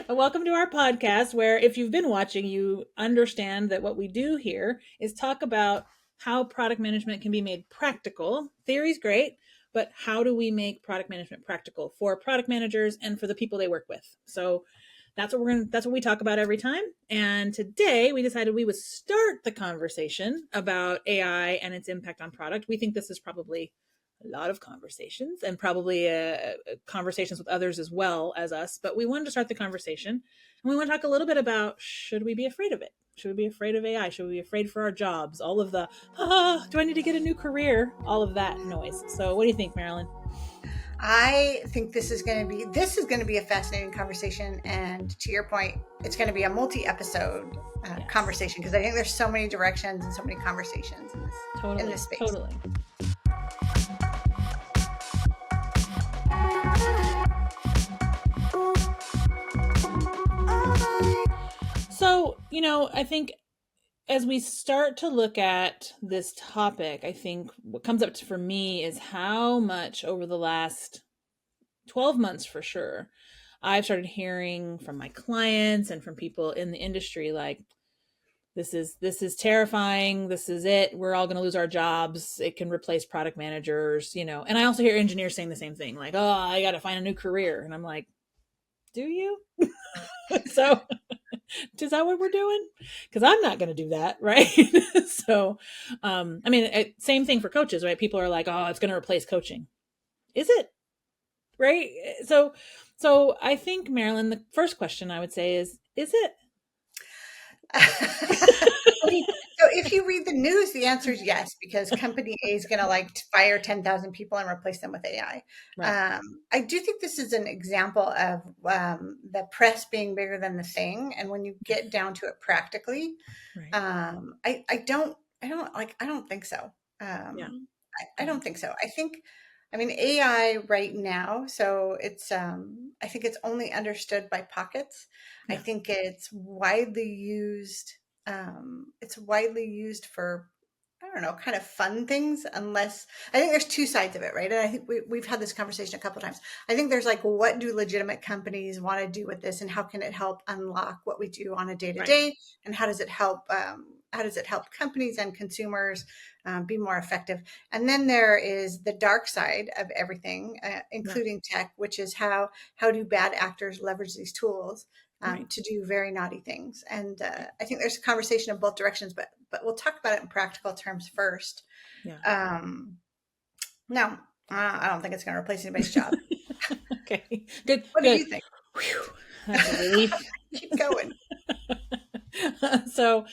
Welcome to our podcast where if you've been watching, you understand that what we do here is talk about how product management can be made practical. Theory's great, but how do we make product management practical for product managers and for the people they work with? So that's what we talk about every time. And today we decided we would start the conversation about AI and its impact on product. We think this is probably a lot of conversations and probably conversations with others as well as us. But we wanted to start the conversation and we want to talk a little bit about, should we be afraid of it? Should we be afraid of AI? Should we be afraid for our jobs? All of the, do I need to get a new career? All of that noise. So what do you think, Marilyn? I think this is going to be a fascinating conversation, and to your point, it's going to be a multi-episode conversation, because I think there's so many directions and so many conversations in this space. Totally. So, I think as we start to look at this topic, I think what comes up for me is how much over the last 12 months for sure, I've started hearing from my clients and from people in the industry like, this is terrifying. This is it. We're all going to lose our jobs. It can replace product managers, And I also hear engineers saying the same thing, like, oh, I got to find a new career. And I'm like, do you? So is that what we're doing? Because I'm not going to do that, right? So, same thing for coaches, right? People are like, oh, it's going to replace coaching. Is it? Right? So I think, Marilyn, the first question I would say is it? So if you read the news, the answer is yes, because company A is going to fire 10,000 people and replace them with AI. Right. I do think this is an example of the press being bigger than the thing. And when you get down to it practically, right. I don't think so. I don't think so. I mean, AI right now, so it's, I think it's only understood by pockets. Yeah. I think it's widely used. It's widely used for, I don't know, kind of fun things, unless, I think there's two sides of it, right? And I think we've had this conversation a couple of times. I think there's what do legitimate companies want to do with this, and how can it help unlock what we do on a day-to-day, right. And how does it help companies and consumers be more effective? And then there is the dark side of everything, including tech, which is how do bad actors leverage these tools right. to do very naughty things. And I think there's a conversation in both directions, but we'll talk about it in practical terms first. Yeah. No, I don't think it's going to replace anybody's job. Okay, good. What do you think? Whew, that's a relief. Keep going. So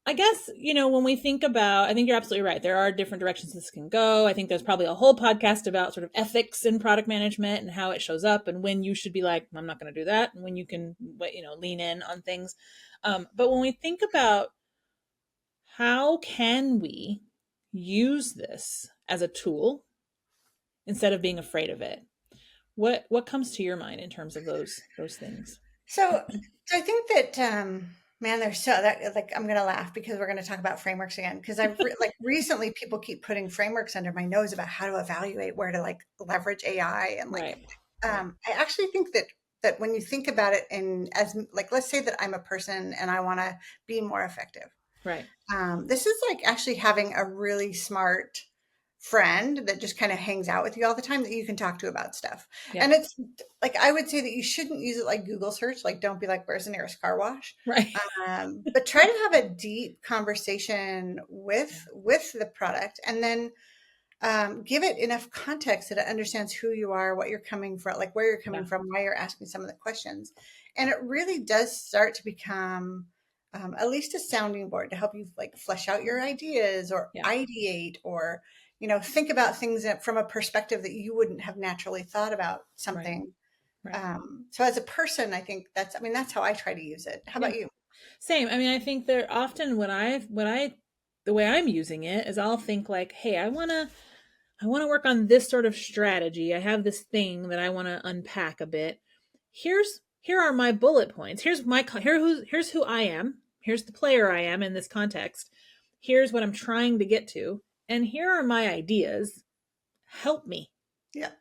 I guess, when we think about, I think you're absolutely right. There are different directions this can go. I think there's probably a whole podcast about sort of ethics in product management and how it shows up and when you should be like, I'm not going to do that, and when you can, lean in on things. But when we think about how can we use this as a tool instead of being afraid of it, what comes to your mind in terms of those things? So I think that, man, there's I'm going to laugh because we're going to talk about frameworks again. Because I've recently people keep putting frameworks under my nose about how to evaluate where to leverage AI. And right. I actually think that when you think about it let's say that I'm a person and I want to be more effective. Right. This is actually having a really smart friend that just kind of hangs out with you all the time that you can talk to about stuff. Yeah. And it's I would say that you shouldn't use it like Google search. Don't be where's the nearest car wash? Right. But try to have a deep conversation with the product, and then give it enough context that it understands who you are, what you're coming from, where you're coming from, why you're asking some of the questions. And it really does start to become at least a sounding board to help you flesh out your ideas, or ideate, or think about things from a perspective that you wouldn't have naturally thought about something. Right. So as a person, I think that's how I try to use it. How about you? Same. I think they're often the way I'm using it is I'll think hey, I want to work on this sort of strategy. I have this thing that I want to unpack a bit. Here are my bullet points. Here's who I am. Here's the player I am in this context. Here's what I'm trying to get to. And here are my ideas. Help me. Yeah.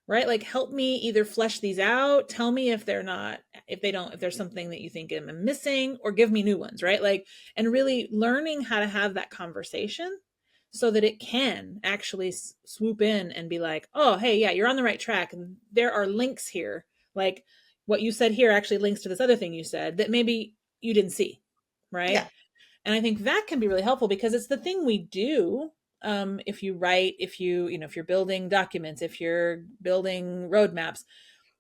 right? Like help me either flesh these out, tell me if they're not, if there's something that you think I'm missing, or give me new ones, right? Like, and really learning how to have that conversation so that it can actually swoop in and be like, oh, hey, yeah, you're on the right track. There are links here. Like what you said here actually links to this other thing you said that maybe you didn't see, right? Yeah. And I think that can be really helpful because it's the thing we do. If you write, if if you're building documents, if you're building roadmaps,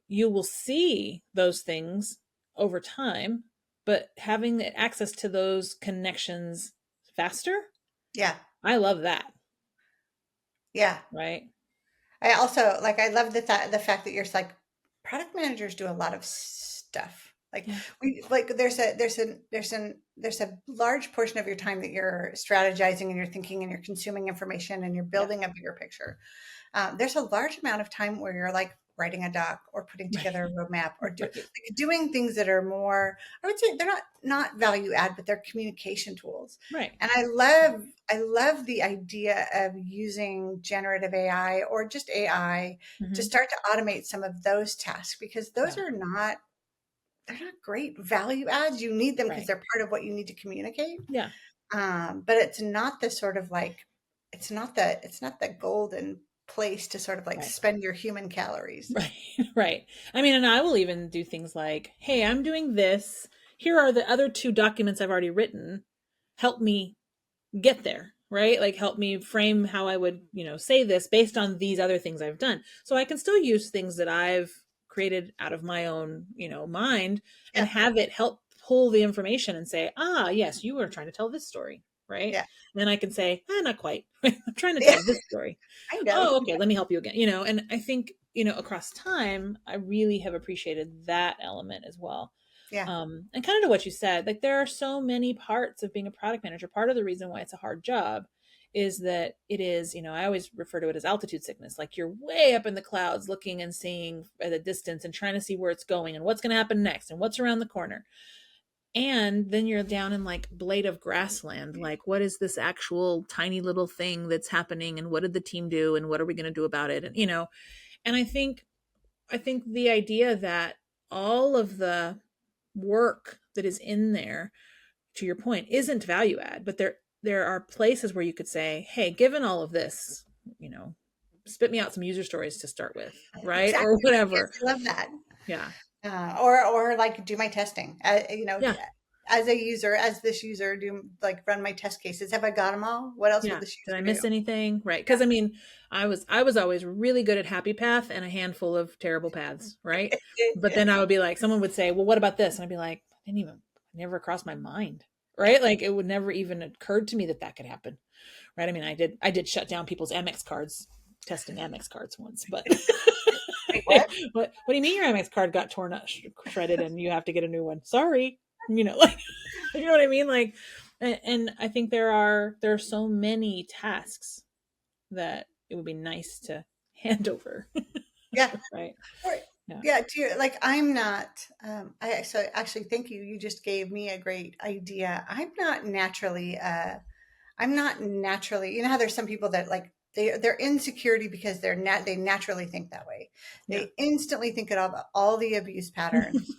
you will see those things over time, but having access to those connections faster, Yeah. I love that. Yeah. Right. I also like I love the fact that you're like product managers do a lot of stuff. Like Yeah. we like there's a large portion of your time that you're strategizing and you're thinking and you're consuming information and you're Yeah. building a bigger picture. There's a large amount of time where you're like writing a doc or putting Right. together a roadmap or Right. doing things that are more, I would say they're not value add, but they're communication tools. Right. And I love the idea of using generative AI or just AI to Mm-hmm. start to automate some of those tasks because those Yeah. are not they're not great value adds. You need them because Right. they're part of what you need to communicate. Yeah. But it's not the sort of like it's not the golden place to sort of like Right. spend your human calories. Right. Right. I mean, and I will even do things like, hey, I'm doing this. Here are the other two documents I've already written. Help me get there, right? Like help me frame how I would, say this based on these other things I've done. So I can still use things that I've created out of my own, mind and Yeah, have it help pull the information and say, ah, yes, you were trying to tell this story, right? yeah, Then I can say, not quite. Right? I'm trying to yeah. tell this story. Kind of. Oh, okay, let me help you again. And I think, across time, I really have appreciated that element as well. Yeah, And kind of to what you said, like there are so many parts of being a product manager. Part of the reason why it's a hard job is that it is, I always refer to it as altitude sickness. Like you're way up in the clouds looking and seeing at a distance and trying to see where it's going and what's going to happen next and what's around the corner. And then you're down in like blade of grassland. Like, what is this actual tiny little thing that's happening? And what did the team do? And what are we going to do about it? And I think the idea that all of the work that is in there, to your point, isn't value add, but there are places where you could say, hey, given all of this, you know spit me out some user stories to start with, right? Or exactly. Yes, whatever. I love that. Yeah. Or like do my testing. Yeah. As a user, as this user, do like run my test cases. Have I got them all? What else will Yeah. this Did I user do? miss anything? Right. Because I mean, I was always really good at happy path and a handful of terrible paths, right? But then I would be like, someone would say, well, what about this? And I'd be like, never crossed my mind. Yeah. Right. Like it would never even occurred to me that could happen. Right. I mean, I did shut down people's Amex cards, testing Amex cards once, but Wait, what? what do you mean your Amex card got torn up, shredded, and you have to get a new one? Sorry. Like, you know what I mean? Like, and I think there are so many tasks that it would be nice to hand over. Yeah. Right. Or, Yeah. yeah. Do you, like I'm not. So actually, thank you. You just gave me a great idea. I'm not naturally. You know how there's some people that like they're insecurity because they naturally think that way. Yeah. They instantly think of all the abuse patterns.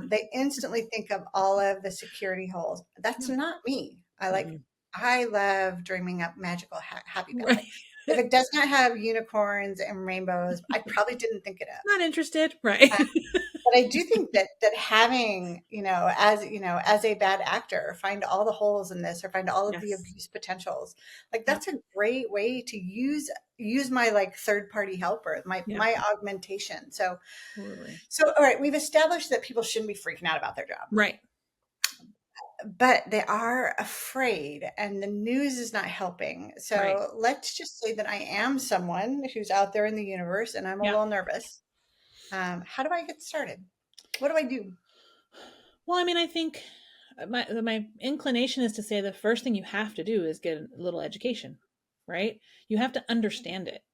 They instantly think of all of the security holes. That's Yeah. not me. Mm-mm. I love dreaming up magical happy path. Right. Like if it does not have unicorns and rainbows, I probably didn't think it up. Not interested. Right. But I do think that having, as a bad actor, find all the holes in this or find all of the Yes. abuse potentials. Like Yep. that's a great way to use my like third party helper, Yeah. my augmentation. Totally. So all right, we've established that people shouldn't be freaking out about their job. Right. But they are afraid and the news is not helping. Right. So let's just say that I am someone who's out there in the universe and I'm a Yeah. little nervous. How do I get started? What do I do? Well, I mean, I think my inclination is to say the first thing you have to do is get a little education, right? You have to understand it.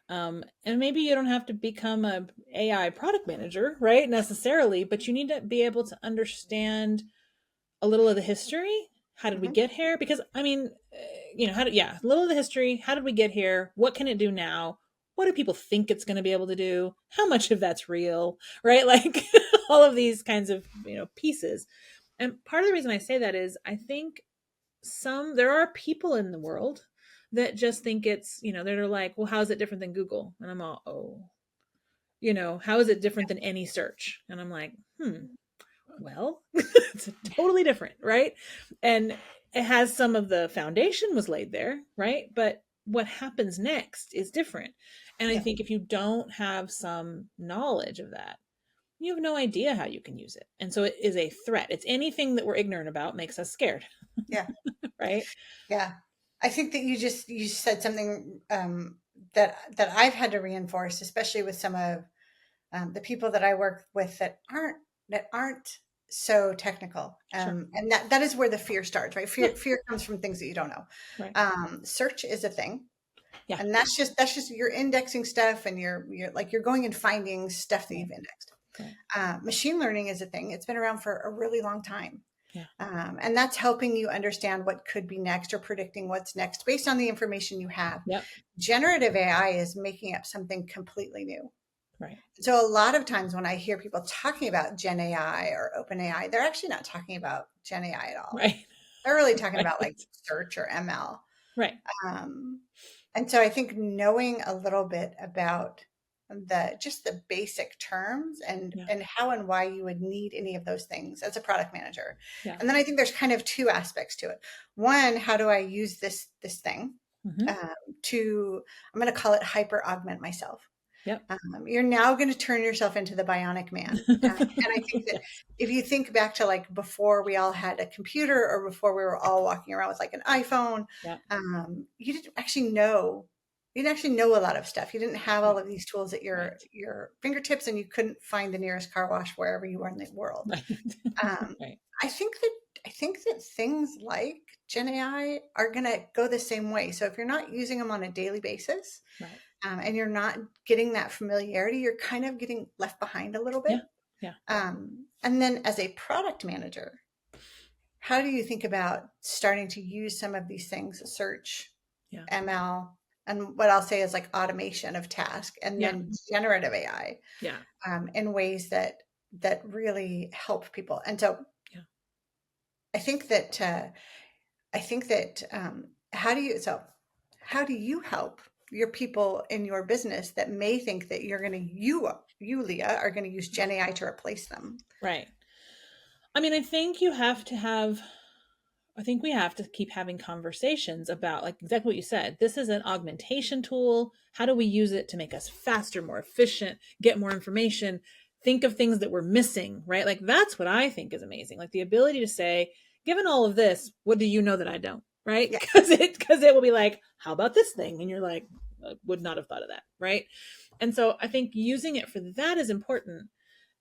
And maybe you don't have to become a AI product manager, right? Necessarily, but you need to be able to understand a little of the history. How did we Mhm. get here? Because I mean, a little of the history. How did we get here? What can it do now? what do people think it's going to be able to do? How much of that's real, right? Like all of these kinds of, pieces. And part of the reason I say that is I think there are people in the world that just think it's, they're like, well, how is it different than Google? And I'm all, oh, how is it different than any search? And I'm like, well, it's totally different, right? And it has some of the foundation was laid there, right? But what happens next is different. And I think if you don't have some knowledge of that, you have no idea how you can use it. And so it is a threat. It's anything that we're ignorant about makes us scared. Yeah. Right. Yeah. I think that you said something that I've had to reinforce, especially with some of the people that I work with that aren't so technical. Sure. And that is where the fear starts, right? Fear comes from things that you don't know. Right. Search is a thing. Yeah. And that's just you're indexing stuff, and you're going and finding stuff that you've indexed. Right. Machine learning is a thing. It's been around for a really long time. Yeah. And that's helping you understand what could be next, or predicting what's next based on the information you have. Yep. Generative AI is making up something completely new. Right. So a lot of times when I hear people talking about Gen AI or Open AI, they're actually not talking about Gen AI at all. Right. They're really talking about like search or ML. Right. And so I think knowing a little bit about the basic terms and how and why you would need any of those things as a product manager. Yeah. And then I think there's kind of two aspects to it. One, how do I use this thing I'm going to call it hyper augment myself. Yep. You're now going to turn yourself into the bionic man. And I think that if you think back to like before we all had a computer, or before we were all walking around with like an iPhone, you didn't actually know a lot of stuff. You didn't have all of these tools at your fingertips, and you couldn't find the nearest car wash wherever you were in the world. Right. I think that things like Gen AI are going to go the same way. So if you're not using them on a daily basis, and you're not getting that familiarity, you're kind of getting left behind a little bit. Yeah. And then as a product manager, how do you think about starting to use some of these things, search, ML, and what I'll say is like automation of task, and then generative AI, in ways that really help people. And so I think that how do you help your people in your business that may think that you, Leah, are going to use Gen AI to replace them? Right. I mean, I think we have to keep having conversations about like exactly what you said. This is an augmentation tool. How do we use it to make us faster, more efficient, get more information, think of things that we're missing, right? Like that's what I think is amazing. Like the ability to say, given all of this, what do you know that I don't? Right? Because it will be like, how about this thing? And you're like, I would not have thought of that. Right. And so I think using it for that is important,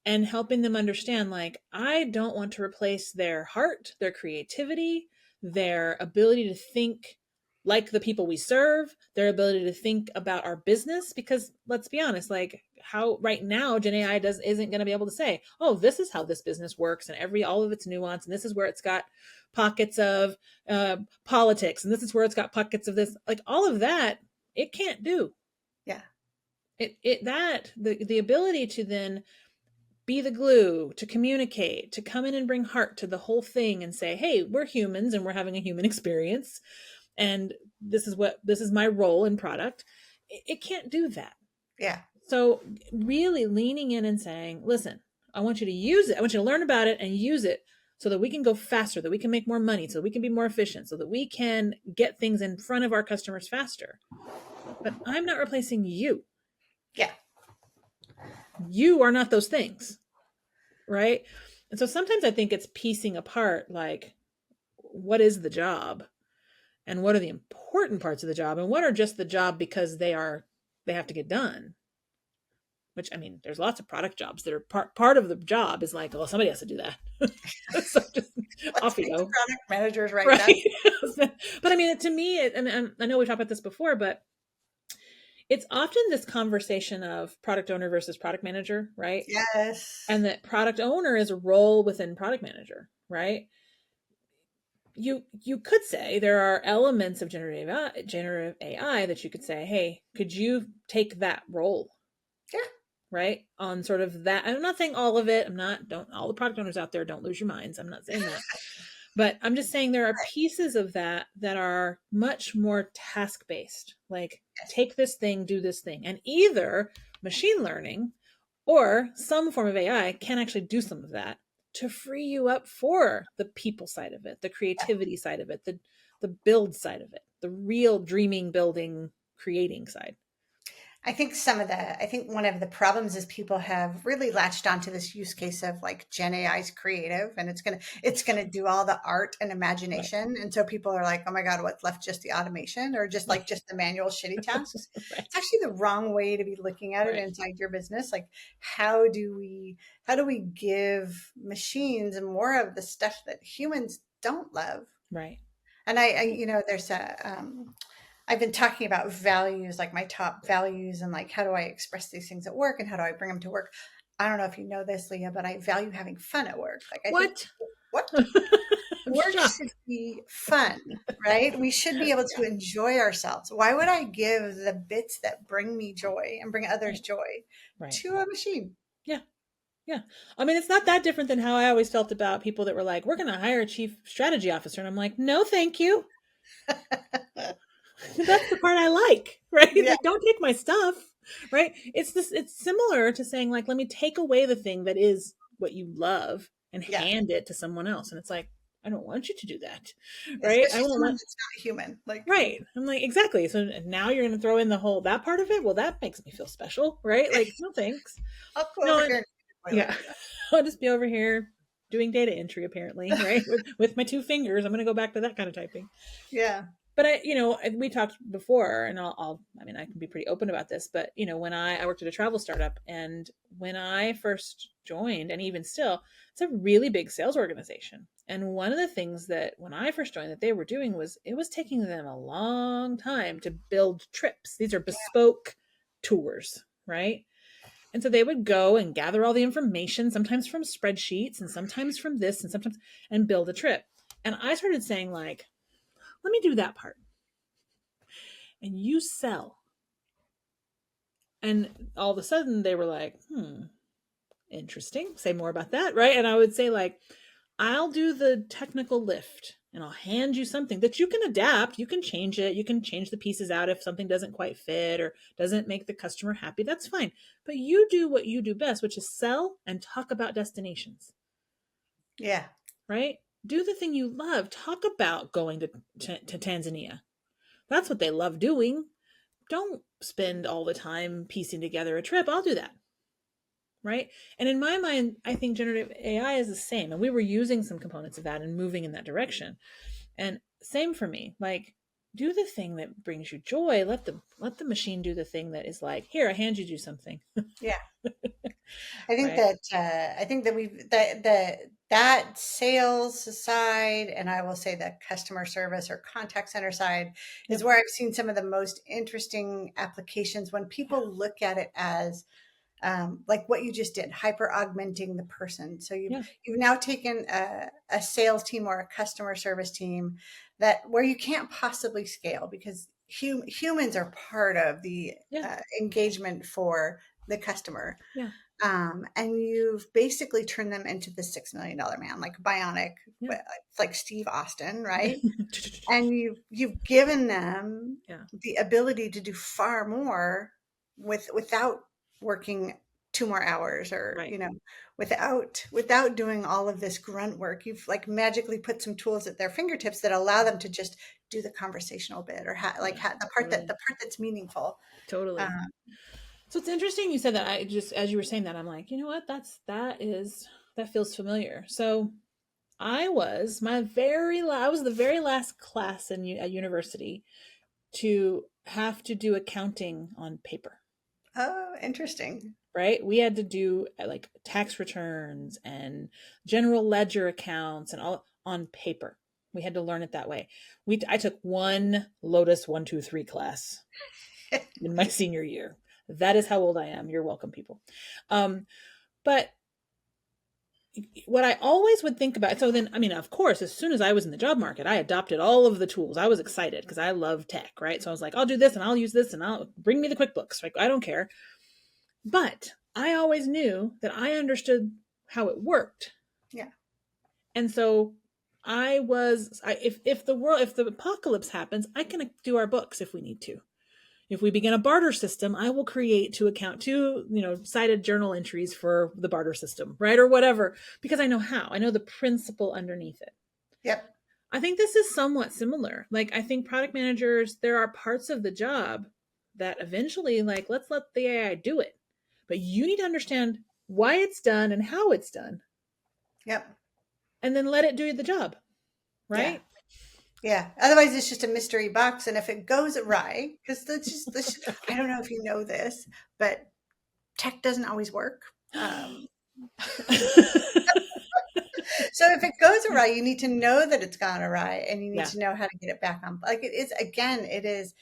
and helping them understand, like, I don't want to replace their heart, their creativity, their ability to think like the people we serve, their ability to think about our business. Because let's be honest, like how right now Gen AI isn't going to be able to say, oh, this is how this business works, and all of its nuance, and this is where it's got pockets of politics, and this is where it's got pockets of this, like all of that it can't do. The ability to then be the glue, to communicate, to come in and bring heart to the whole thing and say, hey, we're humans and we're having a human experience, and this is my role in product. It can't do that. So really leaning in and saying, listen, I want you to use it. I want you to learn about it and use it so that we can go faster, that we can make more money, so that we can be more efficient, so that we can get things in front of our customers faster. But I'm not replacing you. You are not those things. Right. And so sometimes I think it's piecing apart, like, what is the job, and what are the important parts of the job, and what are just the job because they have to get done. Which, I mean, there's lots of product jobs that are part of the job is like, well, somebody has to do that. So just off you go. Product managers right? But I mean, to me, and I know we talked about this before, but it's often this conversation of product owner versus product manager, right? Yes. And that product owner is a role within product manager, right? you could say there are elements of generative AI that you could say, hey, could you take that role? Yeah. Right, on sort of that. I'm not saying all of it. I'm not, don't, all the product owners out there, don't lose your minds, I'm not saying that. But I'm just saying there are pieces of that that are much more task based, like Yes. take this thing, do this thing, and either machine learning or some form of AI can actually do some of that to free you up for the people side of it, the creativity side of it, the build side of it, the real dreaming, building, creating side. I think one of the problems is people have really latched onto this use case of like Gen AI's creative and it's gonna do all the art and Right. imagination. And so people are like, oh my God, what's left? Just the automation or just the manual shitty tasks. Right. It's actually the wrong way to be looking at it Right. inside your business. Like how do we give machines more of the stuff that humans don't love? Right. And there's I've been talking about values, like my top values, and like how do I express these things at work and how do I bring them to work? I don't know if you know this, Leah, but I value having fun at work. Like I think What? what I'm work should shocked. be fun, right? We should be able to enjoy ourselves. Why would I give the bits that bring me joy and bring others Right. joy Right. to a machine? Yeah. Yeah. I mean, it's not that different than how I always felt about people that were like, we're going to hire a chief strategy officer. And I'm like, no, thank you. That's the part I like, right? Yeah, Like, don't take my stuff, right? It's this, it's similar to saying, like, let me take away the thing that is what you love and yeah. hand it to someone else. And it's like, I don't want you to do that, right? I Especially won't someone want, that's not human. Like, right. I'm like, exactly. So now you're going to throw in the whole, that part of it. Well, that makes me feel special, right? Like, no, thanks. I'll go over No, here and yeah. toilet. I'll just be over here doing data entry apparently, right? With my two fingers. I'm going to go back to that kind of typing. Yeah, But we talked before and I mean, I can be pretty open about this, but when I worked at a travel startup and when I first joined and even still, it's a really big sales organization. And one of the things that when I first joined that they were doing was it was taking them a long time to build trips. These are bespoke tours, right? And so they would go and gather all the information, sometimes from spreadsheets and sometimes from this and sometimes and build a trip. And I started saying, like, let me do that part. And you sell. And all of a sudden they were like, interesting. Say more about that, right? And I would say, like, I'll do the technical lift and I'll hand you something that you can adapt. You can change it. You can change the pieces out if something doesn't quite fit or doesn't make the customer happy. That's fine. But you do what you do best, which is sell and talk about destinations, yeah. right? Do the thing you love. Talk about going to Tanzania. That's what they love doing. Don't spend all the time piecing together a trip. I'll do that. Right. And in my mind, I think generative AI is the same. And we were using some components of that and moving in that direction. And same for me. Like, do the thing that brings you joy. Let the machine do the thing that is like, here, I hand you do something. Yeah. Right. I think that we've that sales side, and I will say the customer service or contact center side is Yep. where I've seen some of the most interesting applications when Yeah. people look at it as like what you just did, hyper augmenting the person. So Yeah. you've now taken a sales team or a customer service team that where you can't possibly scale because humans are part of the Yeah. engagement for the customer. Yeah. And you've basically turned them into the $6 million man, like bionic, Yeah. but it's like Steve Austin, right? And you've given them Yeah. the ability to do far more without working 2 more hours or Right. without doing all of this grunt work. You've like magically put some tools at their fingertips that allow them to just do the conversational bit or Yeah. the Totally. part that's meaningful. Totally. um, So it's interesting you said that. I just, as you were saying that, I'm like, you know what? That feels familiar. So I was the very last class at university to have to do accounting on paper, oh, interesting. right? We had to do like tax returns and general ledger accounts and all on paper. We had to learn it that way. I took one Lotus 123 class in my senior year. That is how old I am. You're welcome, people. Um, but what I always would think about, so then, I mean, of course, as soon as I was in the job market, I adopted all of the tools. I was excited because I love tech, right? So I was like, I'll do this and I'll use this and I'll bring me the QuickBooks. Like, I don't care. But I always knew that I understood how it worked. Yeah. And so if the apocalypse happens, I can do our books if we need to. If we begin a barter system, I will create cited journal entries for the barter system, right? Or whatever, because I know how. I know the principle underneath it. Yep. I think this is somewhat similar. Like, I think product managers, there are parts of the job that eventually, like, let's let the AI do it. But you need to understand why it's done and how it's done. Yep. And then let it do the job, Yeah. right? Yeah. Otherwise, it's just a mystery box. And if it goes awry, because I don't know if you know this, but tech doesn't always work. So if it goes awry, you need to know that it's gone awry, and you need Yeah. to know how to get it back on. Like, it is, again, it is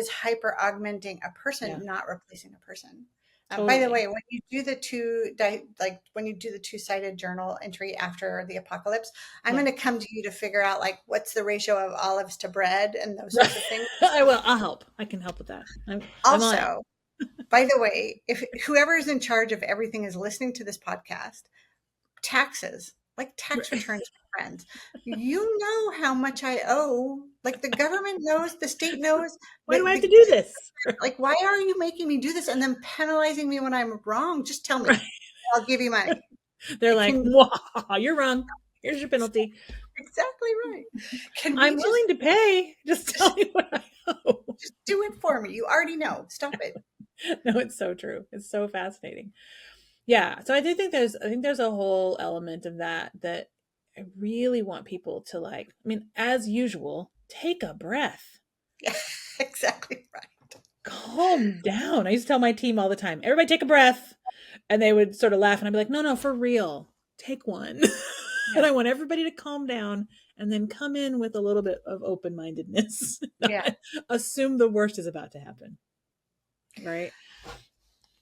hyper augmenting a person, Yeah. not replacing a person. By the Totally. way, when you do when you do the two-sided journal entry after the apocalypse, I'm Yeah. going to come to you to figure out, like, what's the ratio of olives to bread and those Right. sorts of things. I will. I'll help. I can help with that. I'm on it. Also, by the way, if whoever is in charge of everything is listening to this podcast, taxes, like tax returns, my friends, you know how much I owe. Like, the government knows, the state knows. Why do I have to do this? Like, why are you making me do this and then penalizing me when I'm wrong? Just tell me. Right. I'll give you money. They're Like, like, can you're wrong. Here's your penalty. exactly right. Can we I'm willing to pay. Just tell me what I owe. just do it for me? You already know. Stop it. No, it's so true. It's so fascinating. Yeah. So I think there's a whole element of that I really want people to, like, I mean, as usual, take a breath. Yeah, exactly right. Calm down. I used to tell my team all the time, everybody take a breath. And they would sort of laugh and I'd be like, no, no, for real. Take one. And Yeah. I want everybody to calm down and then come in with a little bit of open-mindedness. Yeah. Assume the worst is about to happen. Right?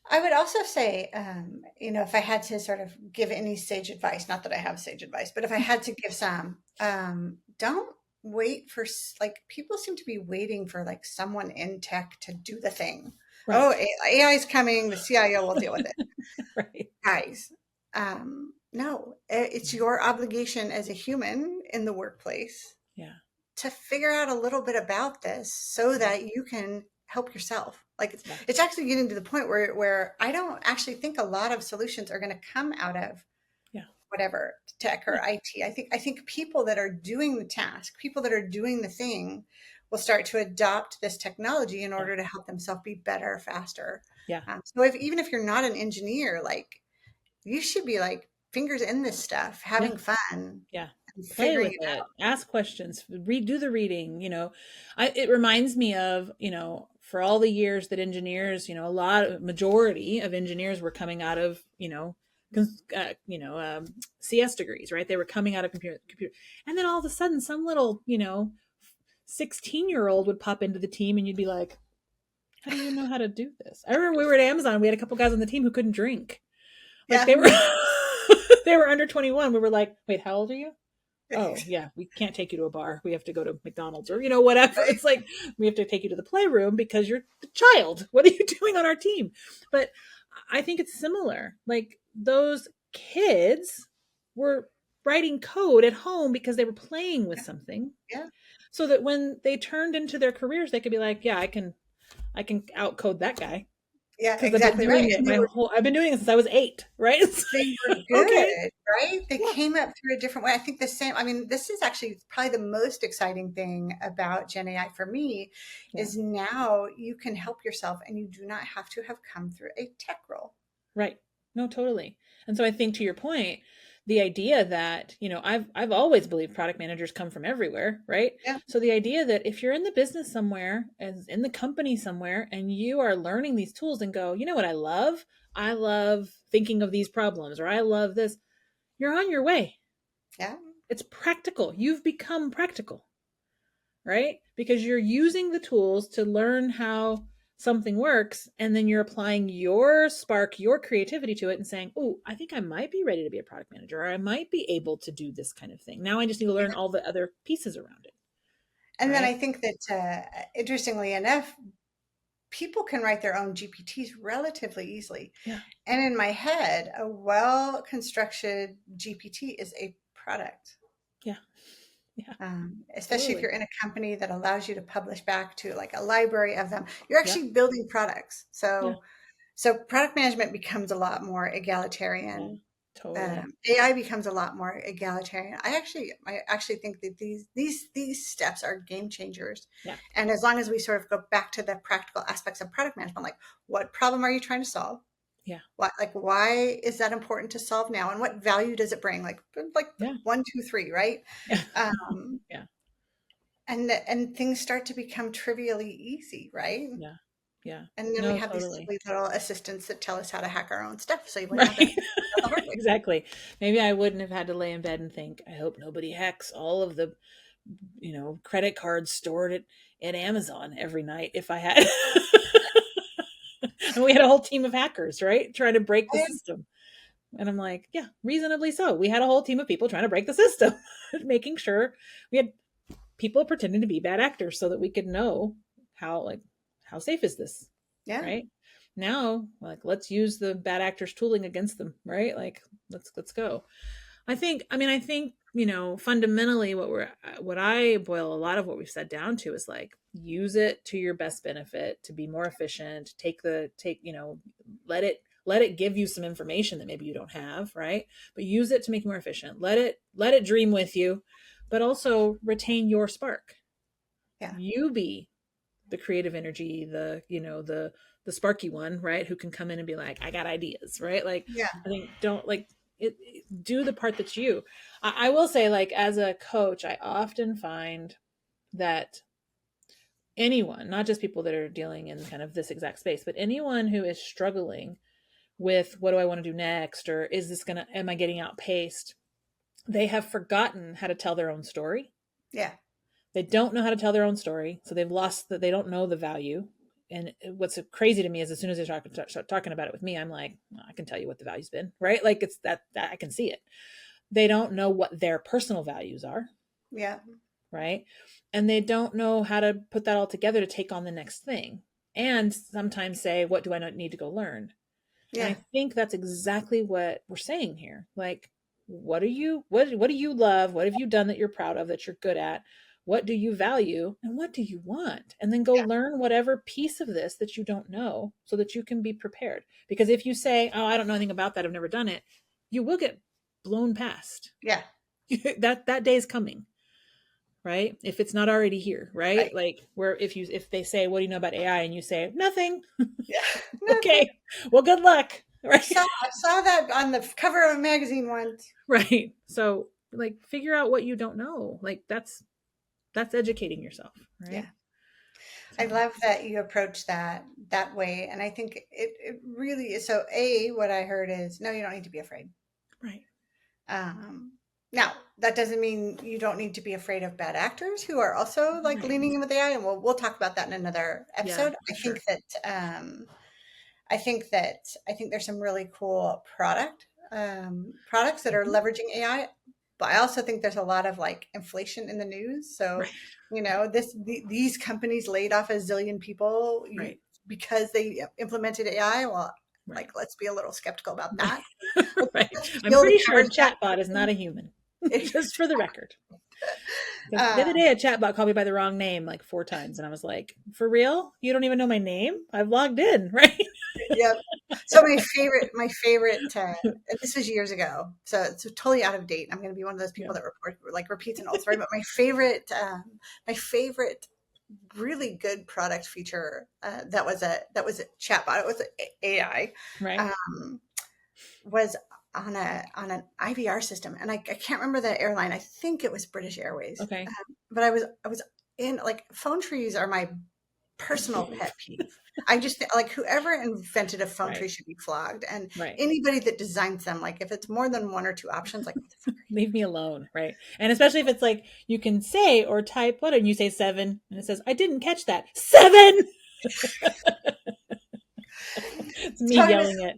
I would also say, if I had to sort of give any sage advice, not that I have sage advice, but if I had to give some, don't wait for, like, people seem to be waiting for, like, someone in tech to do the thing. Right. Oh, AI is coming. The CIO will deal with it. Right. Guys, no, it's your obligation as a human in the workplace Yeah. to figure out a little bit about this so that you can help yourself. Like, Yeah. it's actually getting to the point where I don't actually think a lot of solutions are going to come out of Yeah. whatever tech or IT. I think people that are doing the task, people that are doing the thing, will start to adopt this technology in order to help themselves be better, faster. Yeah. So even if you're not an engineer, like, you should be, like, fingers in this stuff, Yeah. having fun Yeah. and Play figuring with it it. out. Ask questions. Do the reading. It reminds me of, for all the years that engineers, majority of engineers were coming out of, CS degrees, right? They were coming out of computer. And then all of a sudden, some little, 16-year-old would pop into the team and you'd be like, how do you know how to do this? I remember we were at Amazon. We had a couple guys on the team who couldn't drink. Like, Yeah. they were they were under 21. We were like, wait, how old are you? Oh, yeah, we can't take you to a bar. We have to go to McDonald's or, whatever. Right. It's like, we have to take you to the playroom because you're the child. What are you doing on our team? But I think it's similar. Like, those kids were writing code at home because they were playing with something, Yeah. so that when they turned into their careers, they could be like, yeah, I can outcode that guy. Yeah, Because I've been exactly right. doing it And I've been doing it since I was 8, right? It's they were like, okay. good, right? They Yeah. came up through a different way. I think this is actually probably the most exciting thing about Gen AI for me, Yeah. is now you can help yourself and you do not have to have come through a tech role. Right. No, totally. And so I think, to your point, the idea that, I've always believed product managers come from everywhere, right? Yeah. So the idea that if you're in the business somewhere, as in the company somewhere, and you are learning these tools and go, you know what I love? I love thinking of these problems, or I love this. You're on your way. Yeah. It's practical. You've become practical, right? Because you're using the tools to learn how something works, and then you're applying your spark, your creativity to it and saying, oh, I think I might be ready to be a product manager, or I might be able to do this kind of thing. Now I just need to learn all the other pieces around it. And then Right. I think that, interestingly enough, people can write their own GPTs relatively easily. Yeah. And in my head, a well-constructed GPT is a product. Yeah. Yeah. Especially if Totally. you're in a company that allows you to publish back to like a library of them, you're Yeah. actually building products. Yeah. So product management becomes a lot more Yeah. egalitarian. Totally. AI becomes a lot more egalitarian. I actually think that these steps are game changers. Yeah. And as long as we sort of go back to the practical aspects of product management, like what problem are you trying to solve? Yeah. Why is that important to solve now? And what value does it bring? Like Yeah. 1, 2, 3, right? Yeah. Um, Yeah. and things start to become trivially easy, right? Yeah. Yeah. And then we No, have these totally. silly little assistants that tell us how to hack our own stuff, so we don't have to Right. do it the hard way. Exactly. Maybe I wouldn't have had to lay in bed and think, I hope nobody hacks all of the, credit cards stored at Amazon every night if I had. And we had a whole team of hackers, right? Trying to break the And system. And I'm like, yeah, reasonably so. We had a whole team of people trying to break the system, making sure we had people pretending to be bad actors so that we could know how safe is this, yeah, right? Now, like, let's use the bad actors tooling against them, right? Like, let's go. I think, fundamentally what I boil a lot of what we've said down to is like, use it to your best benefit to be more efficient, let it give you some information that maybe you don't have, right? But use it to make you more efficient. Let it dream with you, but also retain your spark. yeah, You be the creative energy, the sparky one, right? Who can come in and be like, I got ideas, right? Like, yeah, I think don't like do the part that's you. I will say, like, as a coach, I often find that anyone, not just people that are dealing in kind of this exact space, but anyone who is struggling with what do I want to do next, or am I getting outpaced? They have forgotten how to tell their own story. yeah, They don't know how to tell their own story, so they've lost that. They don't know the value. And what's crazy to me is as soon as they start talking about it with me, I'm like, well, I can tell you what the value's been, right? Like, it's that I can see it. They don't know what their personal values are, yeah, right? And they don't know how to put that all together to take on the next thing. And sometimes say, what do I need to go learn? And I yeah, think that's exactly what we're saying here. Like, what do you love? What have you done that you're proud of, that you're good at? What do you value and what do you want? And then go yeah, learn whatever piece of this that you don't know so that you can be prepared. Because if you say, "Oh, I don't know anything about that. I've never done it," you will get blown past. yeah, That day is coming, right? If it's not already here, right? right, Like, where if they say, "What do you know about AI?" and you say, "Nothing." yeah. Nothing. Okay. Well, good luck, right? I saw that on the cover of a magazine once. Right. So, like, figure out what you don't know. Like, that's educating yourself, Yeah. right? I So, love that you approach that way. And I think it really is. So what I heard is, no, you don't need to be afraid. right. Um, Now that doesn't mean you don't need to be afraid of bad actors who are also like Right. leaning in with AI. And we'll talk about that in another Yeah, episode. for sure. I think there's some really cool products that are Mhm. leveraging AI, but I also think there's a lot of like inflation in the news. So, Right. these companies laid off a zillion people Right. because they implemented AI. Well, Right. like, let's be a little skeptical about Right. that. Let's Right. I'm peel the pretty sure a covers back. chatbot is not a human. Just for the record. Because the other Um, day, a chatbot called me by the wrong name like 4 times, and I was like, "For real? You don't even know my name? I've logged in, right?" yeah. So and this was years ago, so it's totally out of date. I'm going to be one of those Yeah. people that repeats an old story. But my favorite really good product feature that was a chatbot. It was a AI. Right. Um, was on an IVR system, and I can't remember the airline. I think it was British Airways. Okay. But I was in like phone trees are my personal pet peeve. I just like whoever invented a phone tree Right. should be flogged, and Right. anybody that designs them, like if it's more than one or two options, like what the fuck are Leave me alone, right? And especially if it's like you can say or type what, and you say 7, and it says, I didn't catch that. 7. It's So me I yelling at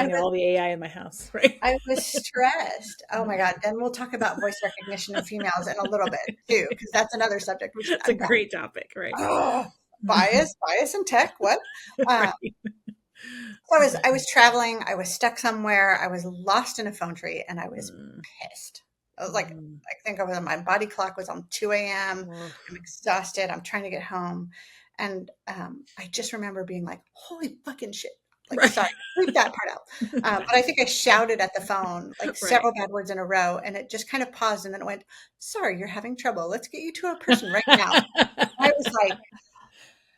was all the AI in my house, right? I was stressed. Oh my God. Then we'll talk about voice recognition of females in a little bit too, because that's another subject we should It's a unpack. great topic, right? Oh, bias in tech. What? Uh, Right. so I was traveling. I was stuck somewhere. I was lost in a phone tree, and I was Mm, pissed. I was like, mm, I think I was my body clock was on 2 a.m. ugh. I'm exhausted. I'm trying to get home, and I just remember being like, "Holy fucking shit!" Like, Right. sorry, leave that part out. But I think I shouted at the phone like Right. several bad words in a row, and it just kind of paused, and then it went, "Sorry, you're having trouble. Let's get you to a person right now." I was like,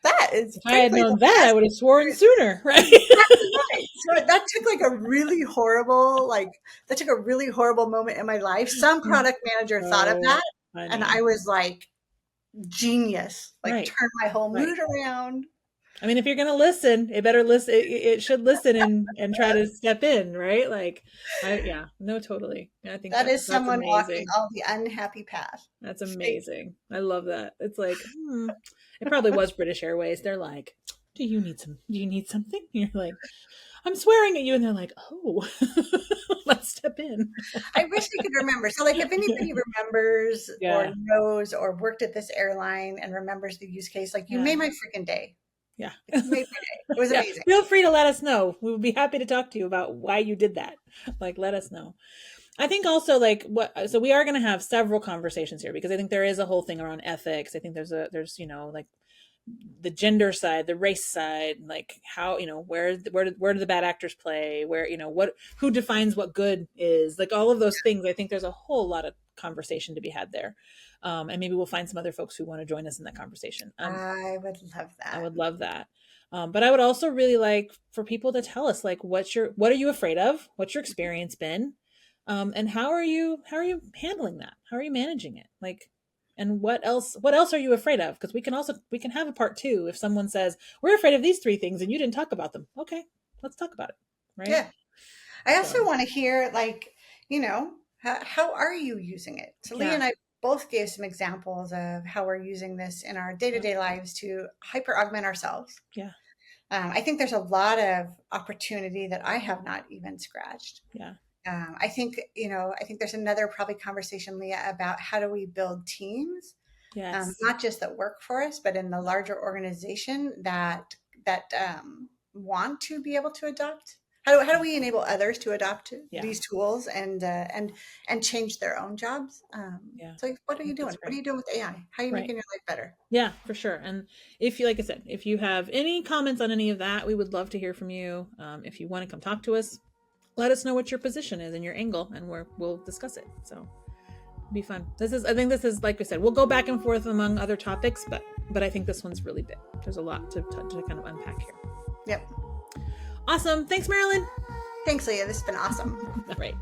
"That is If I had frankly the known that, I best would have sworn experience." sooner, right? Exactly right. So that took like a really horrible, that took a really horrible moment in my life. Some product manager thought of So that, and funny. I was like, genius, like Right. turned my whole Right. mood around. I mean, if you're gonna listen, it better listen. It should listen and try to step in, right? Like, yeah, no, totally. I think That is that's someone walking amazing. all the unhappy path. That's Straight. amazing. I love that. It's like, it probably was British Airways. They're like, do you need some? Do you need something? And you're like, I'm swearing at you, and they're like, oh, let's step in. I wish I could remember. So, like, if anybody remembers or Yeah, knows or worked at this airline and remembers the use case, like, you yeah, made my freaking day. yeah. Like, you made my day. It was Yeah, amazing. feel free to let us know. We would be happy to talk to you about why you did that. Like, let us know. I think also like so we are going to have several conversations here because I think there is a whole thing around ethics. I think there's like the gender side, the race side, like how, where do the bad actors play, where, who defines what good is, like all of those things. I think there's a whole lot of conversation to be had there. And maybe we'll find some other folks who want to join us in that conversation. I would love I that. would love that. But I would also really like for people to tell us like what are you afraid of? What's your experience been? And how are you handling that? How are you managing it? Like, and what else are you afraid of? Because we can have a part two if someone says we're afraid of these three things and you didn't talk about them. Okay, let's talk about it. Right. Yeah. I also So want to hear, like, how are you using it? So Leah yeah, and I both gave some examples of how we're using this in our yeah, day-to-day lives to hyper augment ourselves. yeah, I think there's a lot of opportunity that I have not even scratched. yeah, I think there's another probably conversation, Leah, about how do we build teams, yes, not just that work for us, but in the larger organization that want to be able to adopt. How do we enable others to adopt yeah, these tools and change their own jobs? yeah. So what I are you think doing? that's What are great. you doing with AI? How are you Right. making your life better? Yeah, for sure. And if you, like I said, if you have any comments on any of that, we would love to hear from you. If you want to come talk to us, let us know what your position is and your angle, and we'll discuss it. So it'll be fun. I think this is, like we said, we'll go back and forth among other topics, but I think this one's really big. There's a lot to kind of unpack here. Yep. Awesome. Thanks, Marilyn. Thanks, Leah. This has been awesome. All right.